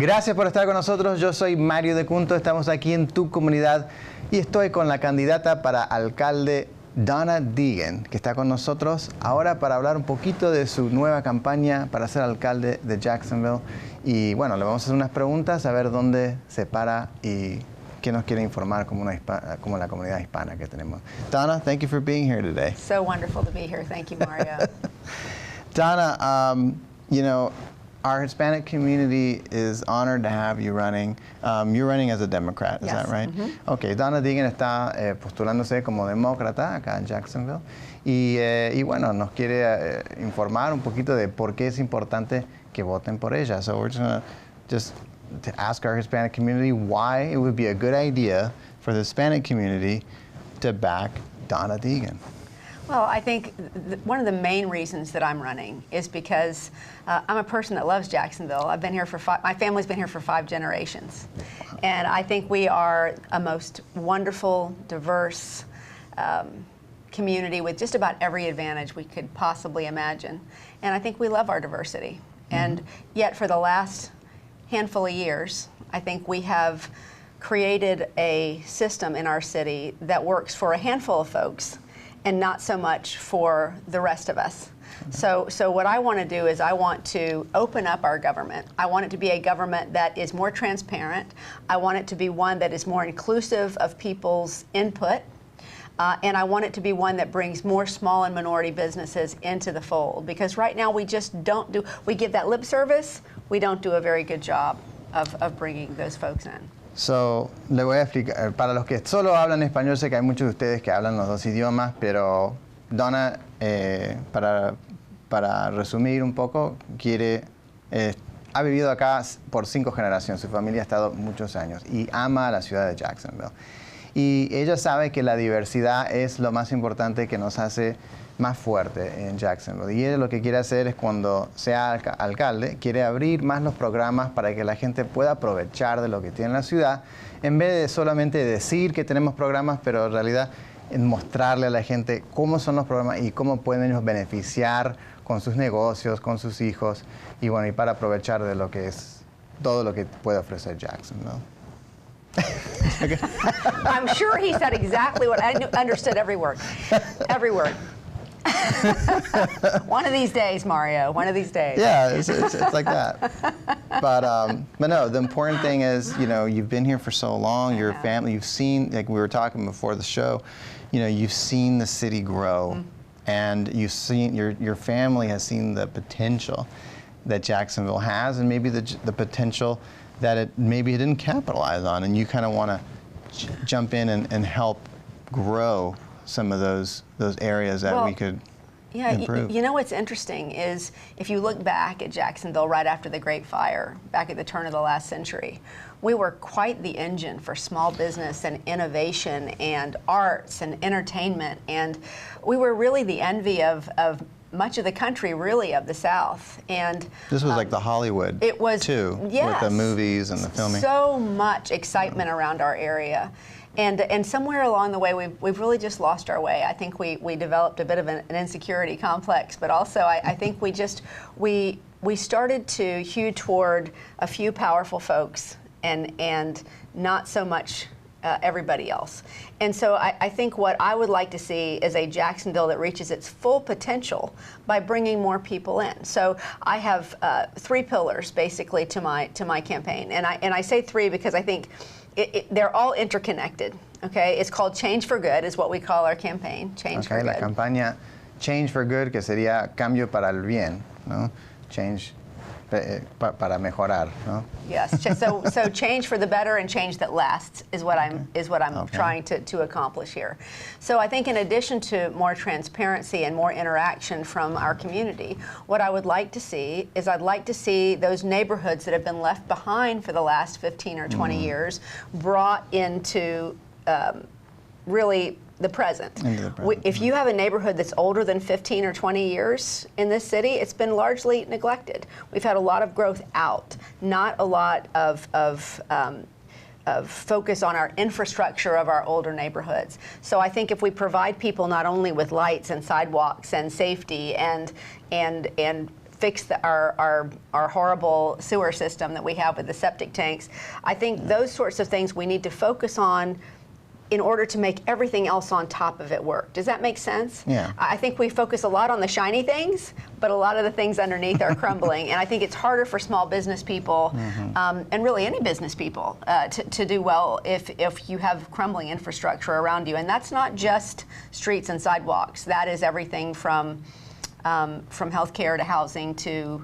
Gracias por estar con nosotros. Yo soy Mario de Cunto. Estamos aquí en tu comunidad y estoy con la candidata para alcalde Donna Deegan, que está con nosotros ahora para hablar un poquito de su nueva campaña para ser alcalde de Jacksonville. Y bueno, le vamos a hacer unas preguntas, a ver dónde se para y qué nos quiere informar como la comunidad hispana que tenemos. Donna, thank you for being here today. So wonderful to be here. Thank you, Mario. Donna, you know, our Hispanic community is honored to have you running. You're running as a Democrat, is that right? Mm-hmm. Okay, Donna Deegan está postulándose como demócrata acá en Jacksonville. Y bueno, nos quiere informar un poquito de por qué es importante que voten por ella. So we're just to ask our Hispanic community why it would be a good idea for the Hispanic community to back Donna Deegan. Well, I think one of the main reasons that I'm running is because I'm a person that loves Jacksonville. I've been here for my family's been here for 5 generations. And I think we are a most wonderful, diverse community with just about every advantage we could possibly imagine. And I think we love our diversity. Mm-hmm. And yet for the last handful of years, I think we have created a system in our city that works for a handful of folks and not so much for the rest of us. So what I want to do is I want to open up our government. I want it to be a government that is more transparent. I want it to be one that is more inclusive of people's input. And I want it to be one that brings more small and minority businesses into the fold. Because right now we just don't we give that lip service, we don't do a very good job of bringing those folks in. So, le voy a explicar, para los que solo hablan español, sé que hay muchos de ustedes que hablan los dos idiomas, pero Donna, para resumir un poco, ha vivido acá por 5 generaciones, su familia ha estado muchos años y ama a la ciudad de Jacksonville. Y ella sabe que la diversidad es lo más importante que nos hace más fuerte en Jacksonville. Y ella lo que quiere hacer es, cuando sea alcalde, quiere abrir más los programas para que la gente pueda aprovechar de lo que tiene la ciudad, en vez de solamente decir que tenemos programas, pero en realidad mostrarle a la gente cómo son los programas y cómo pueden ellos beneficiar con sus negocios, con sus hijos, y bueno, y para aprovechar de lo que es todo lo que puede ofrecer Jacksonville. I'm sure he said exactly what I understood every word. Every word. One of these days, Mario. One of these days. Yeah, it's like that. But no, the important thing is, you know, you've been here for so long. Your family, you've seen, like we were talking before the show, you know, you've seen the city grow, and you've seen your family has seen the potential that Jacksonville has, and maybe the potential that maybe it didn't capitalize on, and you kind of want to jump in and help grow some of those areas that we could improve. You know what's interesting is if you look back at Jacksonville right after the Great Fire, back at the turn of the last century, we were quite the engine for small business and innovation and arts and entertainment, and we were really the envy of much of the country, really, of the South. And this was like the Hollywood, it was, too, yes, with the movies and the filming. So much excitement around our area. And somewhere along the way, we've really just lost our way. I think we developed a bit of an insecurity complex, but also I think we started to hew toward a few powerful folks and not so much everybody else. And so I think what I would like to see is a Jacksonville that reaches its full potential by bringing more people in. So I have 3 pillars basically to my campaign, and I say 3 because I think they're all interconnected. Okay, it's called Change for Good, is what we call our campaign. Change for Good. La campaña Change for Good, que sería cambio para el bien, ¿no? Change para mejorar, ¿no? Yes. So change for the better and change that lasts is what I'm trying to accomplish here. So I think in addition to more transparency and more interaction from our community, what I would like to see is I'd like to see those neighborhoods that have been left behind for the last 15 or 20 years brought into really the present. If you have a neighborhood that's older than 15 or 20 years in this city, it's been largely neglected. We've had a lot of growth out, not a lot of focus on our infrastructure of our older neighborhoods. So I think if we provide people not only with lights and sidewalks and safety and fix our horrible sewer system that we have with the septic tanks. I think those sorts of things we need to focus on in order to make everything else on top of it work. Does that make sense? Yeah. I think we focus a lot on the shiny things, but a lot of the things underneath are crumbling. And I think it's harder for small business people, and really any business people, to do well if you have crumbling infrastructure around you. And that's not just streets and sidewalks. That is everything from healthcare to housing to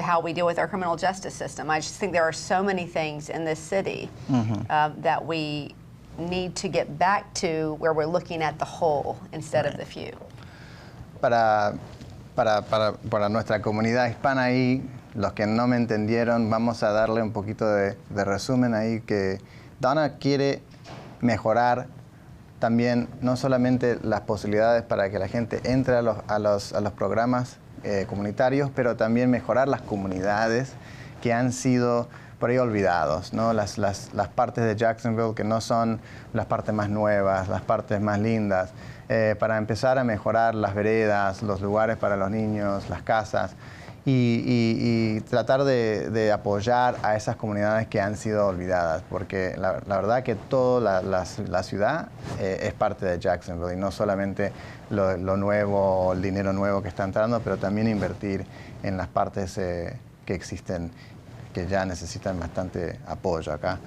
how we deal with our criminal justice system. I just think there are so many things in this city that we need to get back to where we're looking at the whole instead of the few. Para nuestra comunidad hispana ahí, los que no me entendieron, vamos a darle un poquito de resumen ahí, que Donna quiere mejorar también no solamente las posibilidades para que la gente entre a los programas comunitarios, pero también mejorar las comunidades que han sido por ahí olvidados, ¿no? Las partes de Jacksonville que no son las partes más nuevas, las partes más lindas, para empezar a mejorar las veredas, los lugares para los niños, las casas, y tratar de apoyar a esas comunidades que han sido olvidadas, porque la verdad que toda la ciudad es parte de Jacksonville, y no solamente lo nuevo, el dinero nuevo que está entrando, pero también invertir en las partes que existen, que ya necesitan bastante apoyo acá.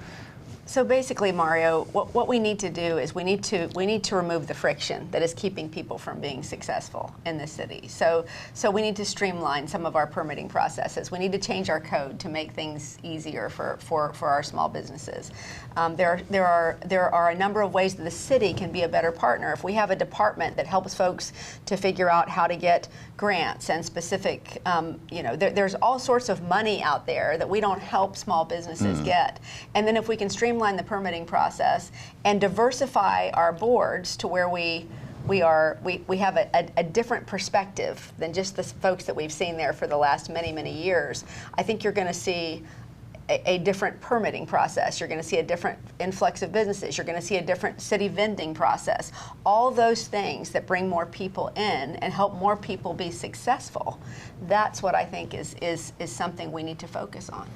So basically, Mario, what we need to do is we need to remove the friction that is keeping people from being successful in this city. So we need to streamline some of our permitting processes. We need to change our code to make things easier for our small businesses. There are a number of ways that the city can be a better partner. If we have a department that helps folks to figure out how to get grants and specific, there's all sorts of money out there that we don't help small businesses get. And then if we can streamline the permitting process and diversify our boards to where we have a different perspective than just the folks that we've seen there for the last many years, I think you're going to see a different permitting process. You're going to see a different influx of businesses. You're going to see a different city vending process. All those things that bring more people in and help more people be successful. That's what I think is something we need to focus on.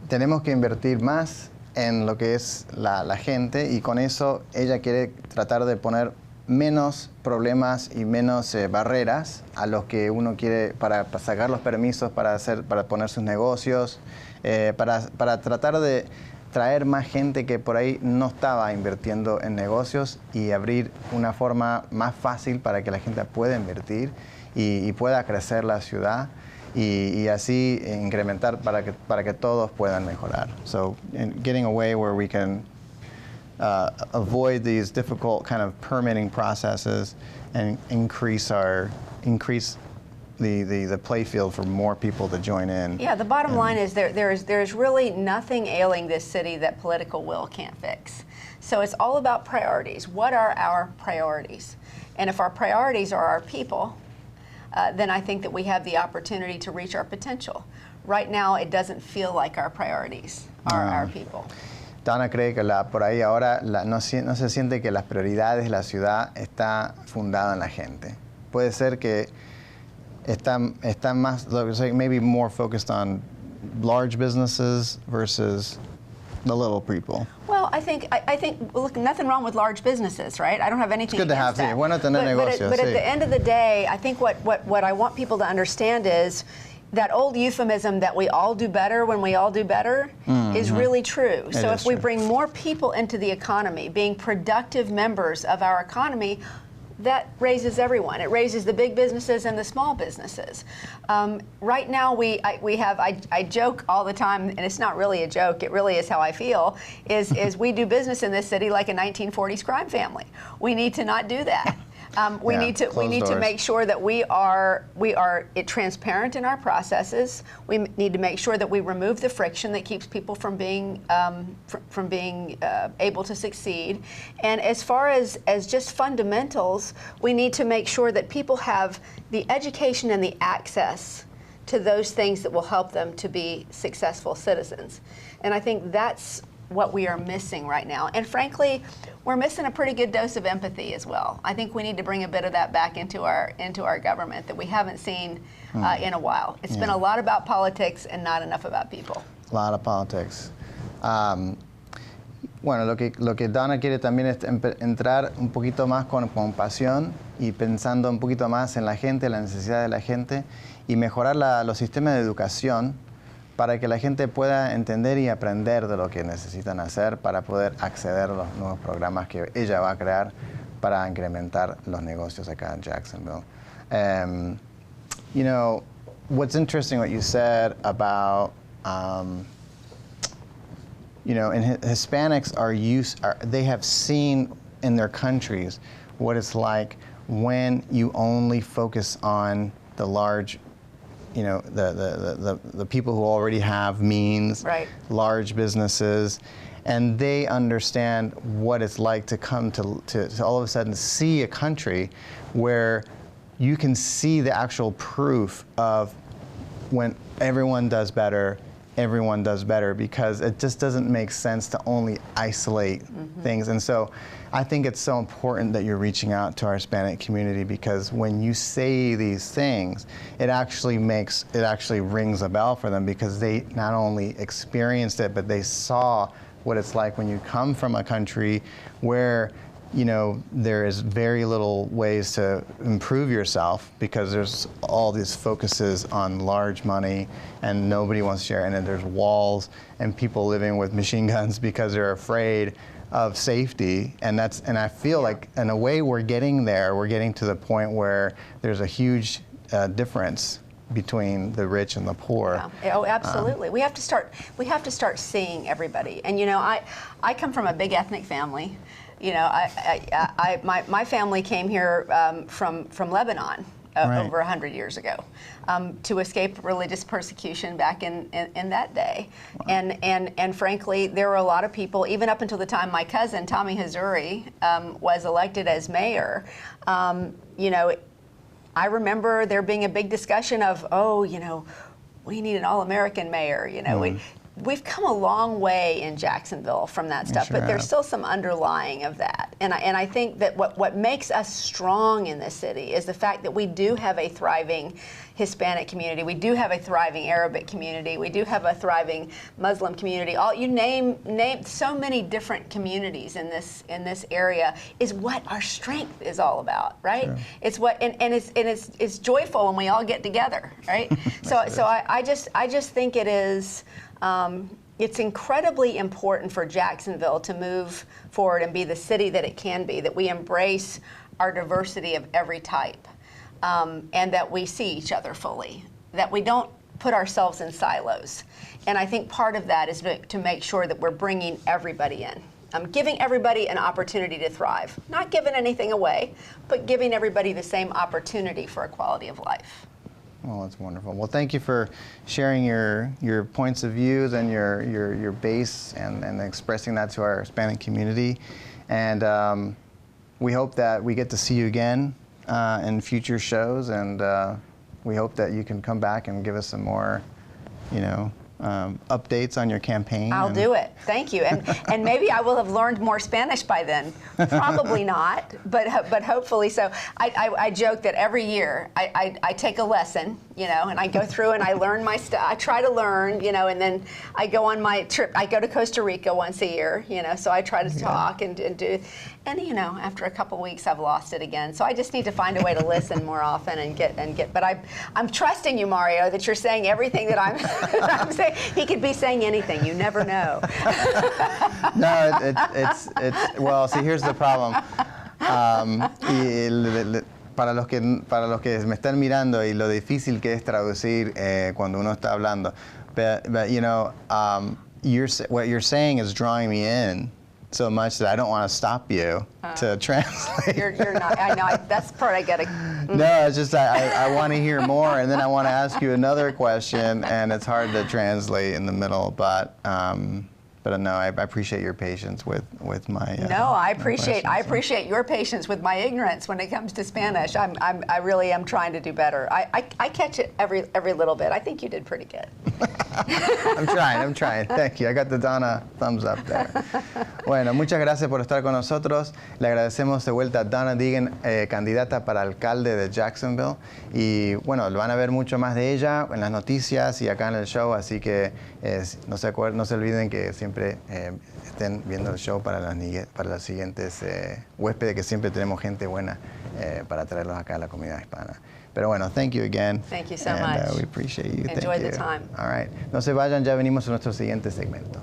Tenemos que invertir más en lo que es la gente, y con eso ella quiere tratar de poner menos problemas y menos barreras a los que uno quiere para sacar los permisos para poner sus negocios, para tratar de traer más gente que por ahí no estaba invirtiendo en negocios, y abrir una forma más fácil para que la gente pueda invertir y pueda crecer la ciudad. Y así incrementar para que todos puedan mejorar. So, getting a way where we can avoid these difficult kind of permitting processes and increase the play field for more people to join in. Yeah, the bottom line is there's really nothing ailing this city that political will can't fix. So it's all about priorities. What are our priorities? And if our priorities are our people, then I think that we have the opportunity to reach our potential. Right now, it doesn't feel like our priorities are our people. Donna cree que por ahí ahora no se siente que las prioridades de la ciudad está fundada en la gente. Puede ser que está más, maybe more focused on large businesses versus the little people. Well, I think look, nothing wrong with large businesses, right? I don't have anything against that. It's good to have, sí, bueno tener negocios. But at the end of the day, I think what I want people to understand is that old euphemism that we all do better when we all do better is really true. So if we bring more people into the economy, being productive members of our economy, that raises everyone. It raises the big businesses and the small businesses. Right now, I joke all the time, and it's not really a joke, it really is how I feel, is we do business in this city like a 1940s crime family. We need to not do that. We need to make sure that we are transparent in our processes. We need to make sure that we remove the friction that keeps people from being able to succeed. And as far as just fundamentals, we need to make sure that people have the education and the access to those things that will help them to be successful citizens. And I think that's what we are missing right now. And frankly, we're missing a pretty good dose of empathy as well. I think we need to bring a bit of that back into our government that we haven't seen in a while. It's been a lot about politics and not enough about people. A lot of politics. Bueno, lo que Donna quiere también es entrar un poquito más con pasión y pensando un poquito más en la gente, la necesidad de la gente y mejorar los sistemas de educación para que la gente pueda entender y aprender de lo que necesitan hacer para poder acceder a los nuevos programas que ella va a crear para incrementar los negocios acá en Jacksonville. You know, what's interesting what you said about you know, and Hispanics they have seen in their countries what it's like when you only focus on the large, you know, the people who already have means, right. Large businesses, and they understand what it's like to come to all of a sudden see a country where you can see the actual proof of when everyone does better, because it just doesn't make sense to only isolate things. And so I think it's so important that you're reaching out to our Hispanic community, because when you say these things, it actually rings a bell for them, because they not only experienced it, but they saw what it's like when you come from a country where, you know, there is very little ways to improve yourself because there's all these focuses on large money and nobody wants to share, and then there's walls and people living with machine guns because they're afraid of safety. And I feel like in a way we're getting there. We're getting to the point where there's a huge difference between the rich and the poor. Yeah. Oh, absolutely. We have to start seeing everybody. And you know, I come from a big ethnic family. You know, my family came here from Lebanon right. over 100 years ago to escape religious persecution back in that day. Wow. And frankly, there were a lot of people, even up until the time my cousin, Tommy Hazuri, was elected as mayor. You know, I remember there being a big discussion of, oh, you know, we need an all-American mayor. You know, we've come a long way in Jacksonville from that stuff, but there's still some underlying of that. And I think that what makes us strong in this city is the fact that we do have a thriving Hispanic community, we do have a thriving Arabic community, we do have a thriving Muslim community. All you name so many different communities in this area is what our strength is all about, right? Sure. It's what and it's joyful when we all get together, right? so I just think it is. It's incredibly important for Jacksonville to move forward and be the city that it can be, that we embrace our diversity of every type, and that we see each other fully, that we don't put ourselves in silos. And I think part of that is to make sure that we're bringing everybody in. Giving everybody an opportunity to thrive. Not giving anything away, but giving everybody the same opportunity for a quality of life. Well, that's wonderful. Well, thank you for sharing your points of views and your base and expressing that to our Hispanic community. And we hope that we get to see you again in future shows, and we hope that you can come back and give us some more, you know, updates on your campaign. I'll do it. Thank you. And maybe I will have learned more Spanish by then. Probably not, but hopefully so. I joke that every year I take a lesson, you know, and I go through and I learn my stuff. I try to learn, you know, and then I go on my trip. I go to Costa Rica once a year, you know, so I try to talk and do. And you know, after a couple weeks, I've lost it again. So I just need to find a way to listen more often and get. But I'm trusting you, Mario, that you're saying everything that I'm saying. He could be saying anything. You never know. No, it's well. See, here's the problem. Para los que me están mirando y lo difícil que es traducir cuando uno está hablando, but you know, what you're saying is drawing me in so much that I don't want to stop you to translate. You're not. I know. That's the part I get. No, it's just I want to hear more, and then I want to ask you another question, and it's hard to translate in the middle. But no, I appreciate your patience with my. No, I appreciate your patience with my ignorance when it comes to Spanish. I really am trying to do better. I catch it every little bit. I think you did pretty good. I'm trying. Thank you. I got the Donna thumbs up there. Bueno, muchas gracias por estar con nosotros. Le agradecemos de vuelta a Donna Deegan, candidata para alcalde de Jacksonville. Y bueno, van a ver mucho más de ella en las noticias y acá en el show, así que no se olviden que siempre estén viendo el show para las siguientes huéspedes, que siempre tenemos gente buena para traerlos acá a la comunidad hispana. Pero bueno, thank you again. Thank you so much. We appreciate you. Enjoy Thank the you. time. All right. No se vayan, ya venimos a nuestro siguiente segmento.